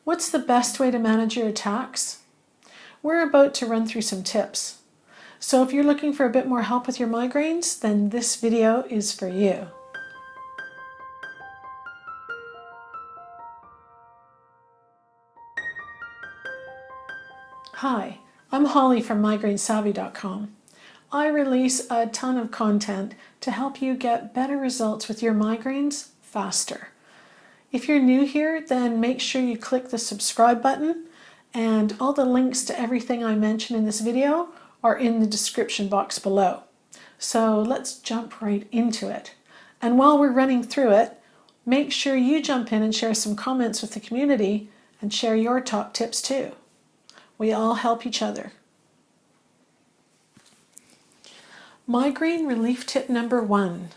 What's the best way to manage your attacks? We're about to run through some tips. So if you're looking for a bit more help with your migraines, then this video is for you. Hi, I'm Holly from migrainesavvy.com. I release a ton of content to help you get better results with your migraines faster. If you're new here, then make sure you click the subscribe button, and all the links to everything I mention in this video are in the description box below. So let's jump right into it. And while we're running through it, make sure you jump in and share some comments with the community and share your top tips too. We all help each other. Migraine relief tip number 1.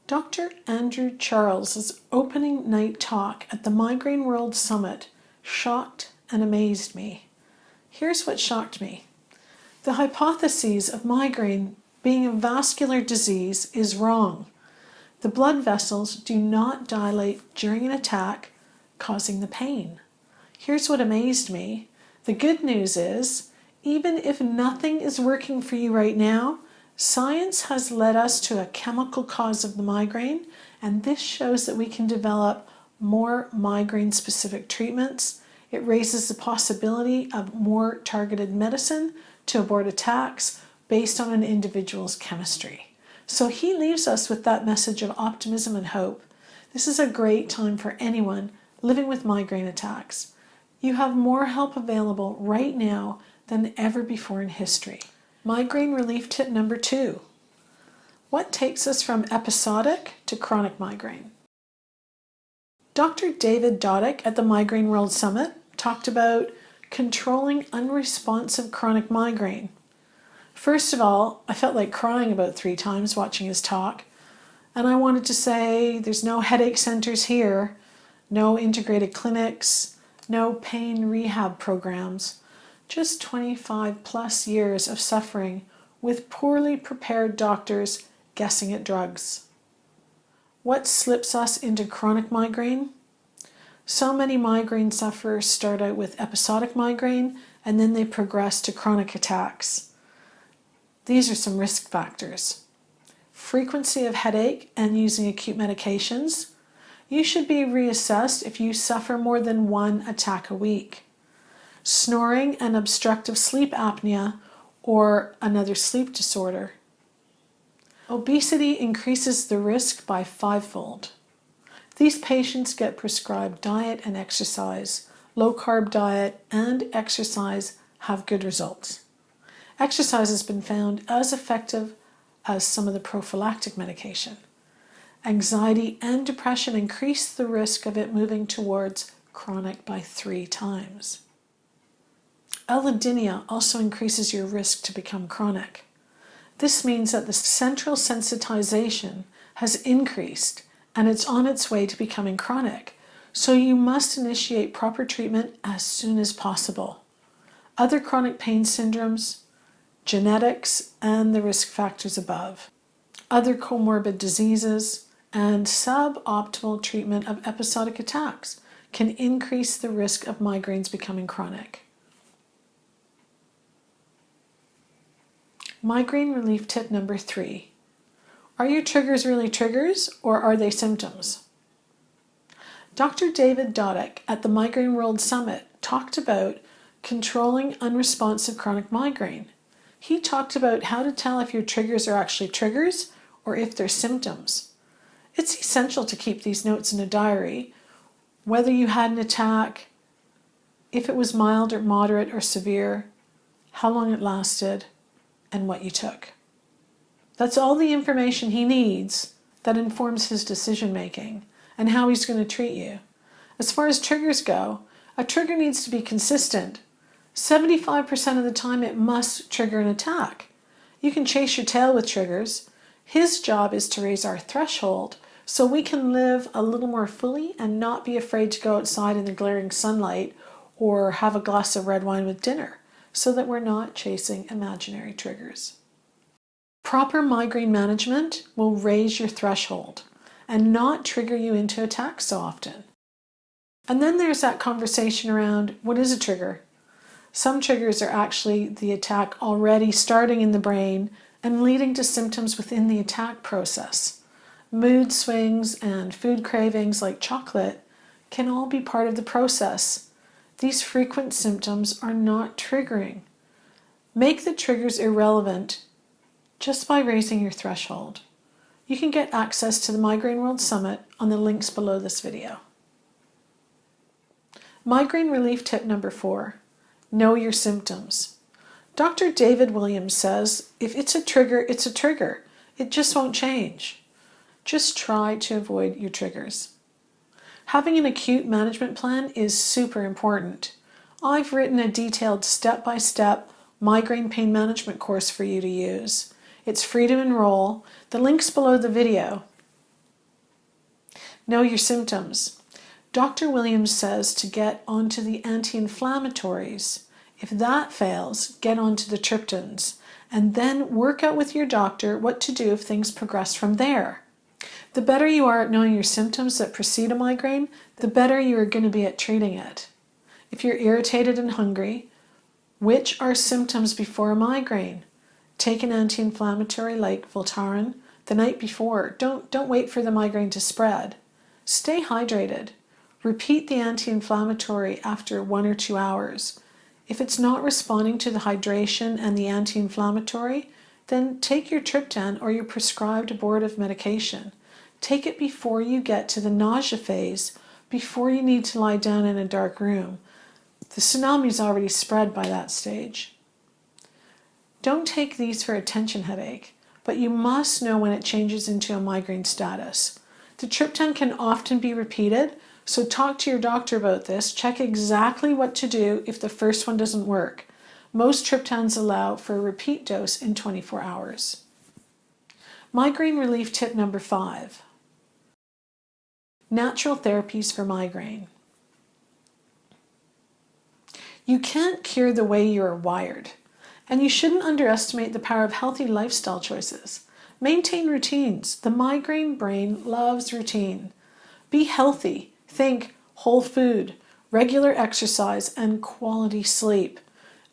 Dr. Andrew Charles' opening night talk at the Migraine World Summit shocked and amazed me. Here's what shocked me. The hypothesis of migraine being a vascular disease is wrong. The blood vessels do not dilate during an attack, causing the pain. Here's what amazed me. The good news is, even if nothing is working for you right now, science has led us to a chemical cause of the migraine, and this shows that we can develop more migraine-specific treatments. It raises the possibility of more targeted medicine to abort attacks based on an individual's chemistry. So he leaves us with that message of optimism and hope. This is a great time for anyone living with migraine attacks. You have more help available right now than ever before in history. Migraine relief tip number 2. What takes us from episodic to chronic migraine? Dr. David Doddick at the Migraine World Summit talked about controlling unresponsive chronic migraine. First of all, I felt like crying about 3 times watching his talk, and I wanted to say there's no headache centers here, no integrated clinics, no pain rehab programs, just 25 plus years of suffering with poorly prepared doctors guessing at drugs. What slips us into chronic migraine? So many migraine sufferers start out with episodic migraine and then they progress to chronic attacks. These are some risk factors. Frequency of headache and using acute medications. You should be reassessed if you suffer more than 1 attack a week. Snoring and obstructive sleep apnea or another sleep disorder. Obesity increases the risk by 5-fold. These patients get prescribed diet and exercise. Low-carb diet and exercise have good results. Exercise has been found as effective as some of the prophylactic medication. Anxiety and depression increase the risk of it moving towards chronic by 3 times. Allodynia also increases your risk to become chronic. This means that the central sensitization has increased and it's on its way to becoming chronic, so you must initiate proper treatment as soon as possible. Other chronic pain syndromes, genetics, and the risk factors above. Other comorbid diseases and suboptimal treatment of episodic attacks can increase the risk of migraines becoming chronic. Migraine relief tip number 3. Are your triggers really triggers or are they symptoms? Dr. David Doddick at the Migraine World Summit talked about controlling unresponsive chronic migraine. He talked about how to tell if your triggers are actually triggers or if they're symptoms. It's essential to keep these notes in a diary, whether you had an attack, if it was mild or moderate or severe, how long it lasted, and what you took. That's all the information he needs that informs his decision making and how he's going to treat you. As far as triggers go, a trigger needs to be consistent. 75% of the time it must trigger an attack. You can chase your tail with triggers. His job is to raise our threshold so we can live a little more fully and not be afraid to go outside in the glaring sunlight or have a glass of red wine with dinner, so that we're not chasing imaginary triggers. Proper migraine management will raise your threshold and not trigger you into attacks so often. And then there's that conversation around what is a trigger? Some triggers are actually the attack already starting in the brain and leading to symptoms within the attack process. Mood swings and food cravings like chocolate can all be part of the process. These frequent symptoms are not triggering. Make the triggers irrelevant just by raising your threshold. You can get access to the Migraine World Summit on the links below this video. Migraine relief tip number 4. Know your symptoms. Dr. David Williams says, if it's a trigger, it's a trigger. It just won't change. Just try to avoid your triggers. Having an acute management plan is super important. I've written a detailed step-by-step migraine pain management course for you to use. It's free to enroll. The link's below the video. Know your symptoms. Dr. Williams says to get onto the anti-inflammatories. If that fails, get onto the triptans, and then work out with your doctor what to do if things progress from there. The better you are at knowing your symptoms that precede a migraine, the better you are going to be at treating it. If you're irritated and hungry, which are symptoms before a migraine? Take an anti-inflammatory like Voltaren the night before. Don't wait for the migraine to spread. Stay hydrated. Repeat the anti-inflammatory after 1 or 2 hours. If it's not responding to the hydration and the anti-inflammatory, then take your triptan or your prescribed abortive medication. Take it before you get to the nausea phase, before you need to lie down in a dark room. The tsunami's already spread by that stage. Don't take these for a tension headache, but you must know when it changes into a migraine status. The triptan can often be repeated, so talk to your doctor about this. Check exactly what to do if the first one doesn't work. Most triptans allow for a repeat dose in 24 hours. Migraine relief tip number 5. Natural therapies for migraine. You can't cure the way you're wired, and you shouldn't underestimate the power of healthy lifestyle choices. Maintain routines. The migraine brain loves routine. Be healthy. Think whole food, regular exercise, and quality sleep.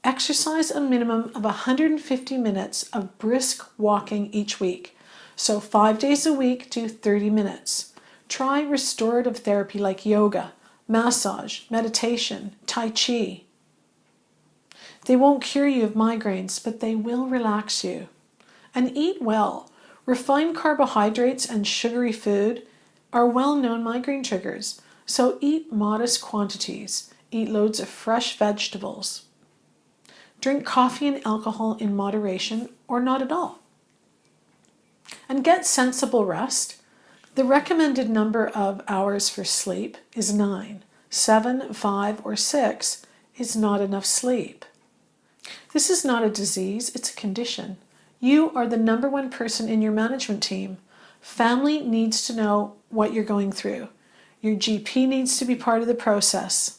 Exercise a minimum of 150 minutes of brisk walking each week. So 5 days a week, do 30 minutes. Try restorative therapy like yoga, massage, meditation, tai chi. They won't cure you of migraines, but they will relax you. And eat well. Refined carbohydrates and sugary food are well-known migraine triggers. So eat modest quantities. Eat loads of fresh vegetables. Drink coffee and alcohol in moderation or not at all. And get sensible rest. The recommended number of hours for sleep is 9. 7, 5, or 6 is not enough sleep. This is not a disease, it's a condition. You are the #1 person in your management team. Family needs to know what you're going through. Your GP needs to be part of the process.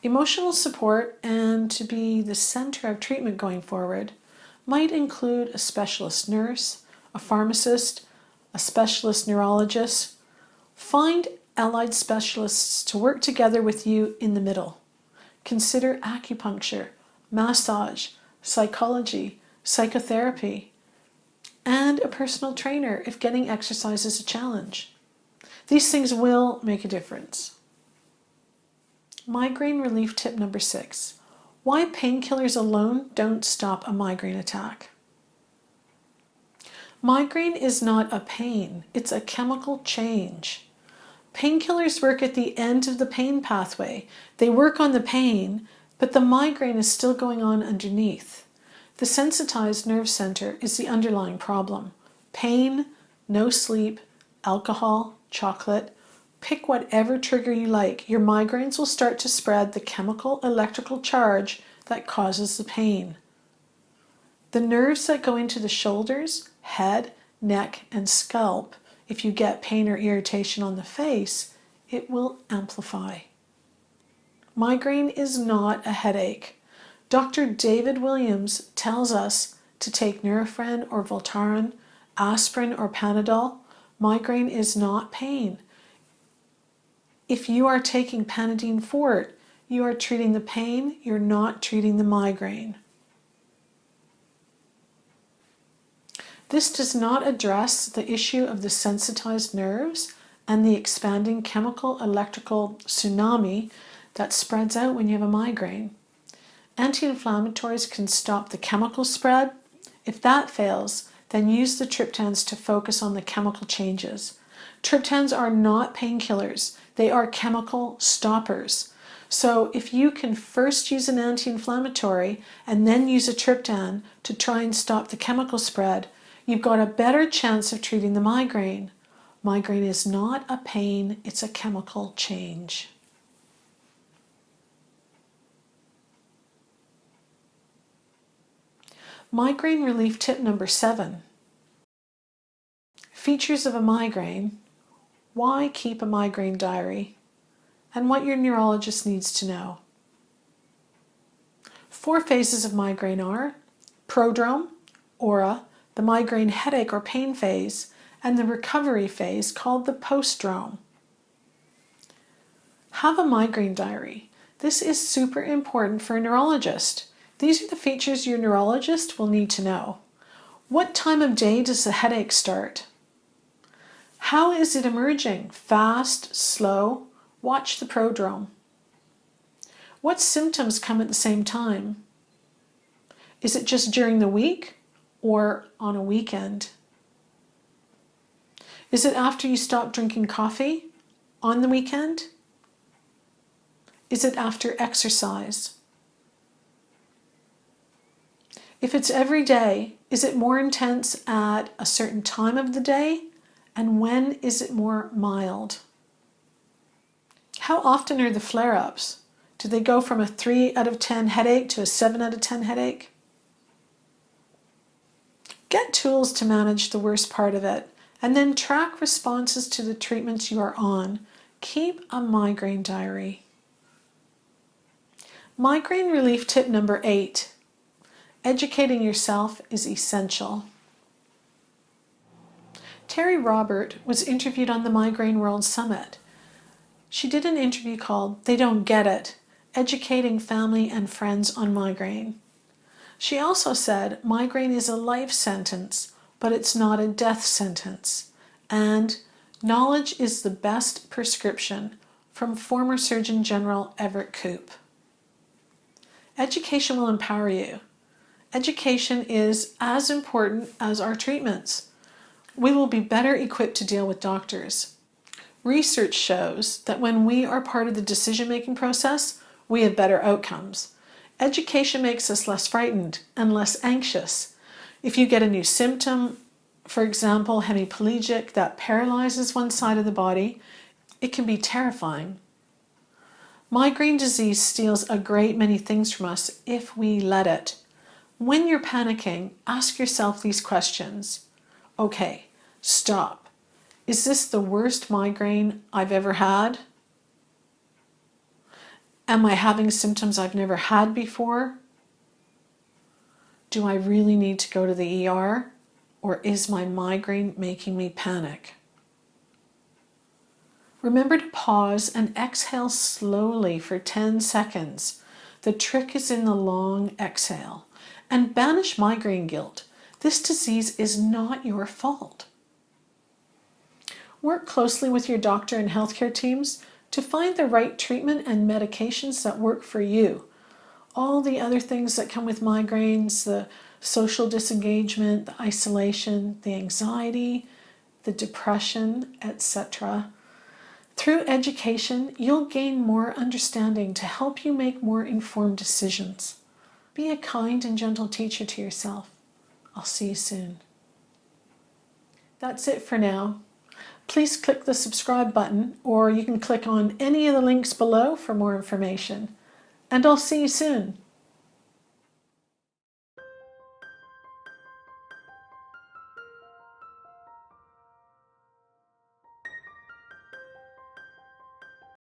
Emotional support, and to be the center of treatment going forward, might include a specialist nurse, a pharmacist, a specialist neurologist. Find allied specialists to work together with you in the middle. Consider acupuncture, massage, psychology, psychotherapy, and a personal trainer if getting exercise is a challenge. These things will make a difference. Migraine relief tip number 6. Why painkillers alone don't stop a migraine attack. Migraine is not a pain, it's a chemical change. Painkillers work at the end of the pain pathway. They work on the pain, but the migraine is still going on underneath. The sensitized nerve center is the underlying problem. Pain, no sleep, alcohol, chocolate. Pick whatever trigger you like. Your migraines will start to spread the chemical electrical charge that causes the pain. The nerves that go into the shoulders, head, neck, and scalp, if you get pain or irritation on the face, it will amplify. Migraine is not a headache. Dr. David Williams tells us to take Nurofen or aspirin or Panadol. Migraine is not pain. If you are taking Panadeine Forte, you are treating the pain, you're not treating the migraine. This does not address the issue of the sensitized nerves and the expanding chemical electrical tsunami that spreads out when you have a migraine. Anti-inflammatories can stop the chemical spread. If that fails, then use the triptans to focus on the chemical changes. Triptans are not painkillers, they are chemical stoppers. So if you can first use an anti-inflammatory and then use a triptan to try and stop the chemical spread, you've got a better chance of treating the migraine. Migraine is not a pain, it's a chemical change. Migraine relief tip number 7. Features of a migraine, why keep a migraine diary, and what your neurologist needs to know. 4 phases of migraine are prodrome, aura, the migraine headache or pain phase, and the recovery phase called the postdrome. Have a migraine diary. This is super important for a neurologist. These are the features your neurologist will need to know. What time of day does the headache start? How is it emerging? Fast, slow? Watch the prodrome. What symptoms come at the same time? Is it just during the week or on a weekend? Is it after you stop drinking coffee on the weekend? Is it after exercise? If it's every day, is it more intense at a certain time of the day? And when is it more mild? How often are the flare-ups? Do they go from a 3 out of 10 headache to a 7 out of 10 headache? Get tools to manage the worst part of it, and then track responses to the treatments you are on. Keep a migraine diary. Migraine relief tip number 8. Educating yourself is essential. Terry Robert was interviewed on the Migraine World Summit. She did an interview called They Don't Get It, Educating Family and Friends on Migraine. She also said migraine is a life sentence, but it's not a death sentence. And knowledge is the best prescription, from former Surgeon General Everett Koop. Education will empower you. Education is as important as our treatments. We will be better equipped to deal with doctors. Research shows that when we are part of the decision-making process, we have better outcomes. Education makes us less frightened and less anxious. If you get a new symptom, for example, hemiplegic, that paralyzes one side of the body, it can be terrifying. Migraine disease steals a great many things from us if we let it. When you're panicking, ask yourself these questions. Okay, stop. Is this the worst migraine I've ever had? Am I having symptoms I've never had before? Do I really need to go to the ER? Or is my migraine making me panic? Remember to pause and exhale slowly for 10 seconds. The trick is in the long exhale. And banish migraine guilt. This disease is not your fault. Work closely with your doctor and healthcare teams to find the right treatment and medications that work for you. All the other things that come with migraines, the social disengagement, the isolation, the anxiety, the depression, etc. Through education, you'll gain more understanding to help you make more informed decisions. Be a kind and gentle teacher to yourself. I'll see you soon. That's it for now. Please click the subscribe button, or you can click on any of the links below for more information. And I'll see you soon.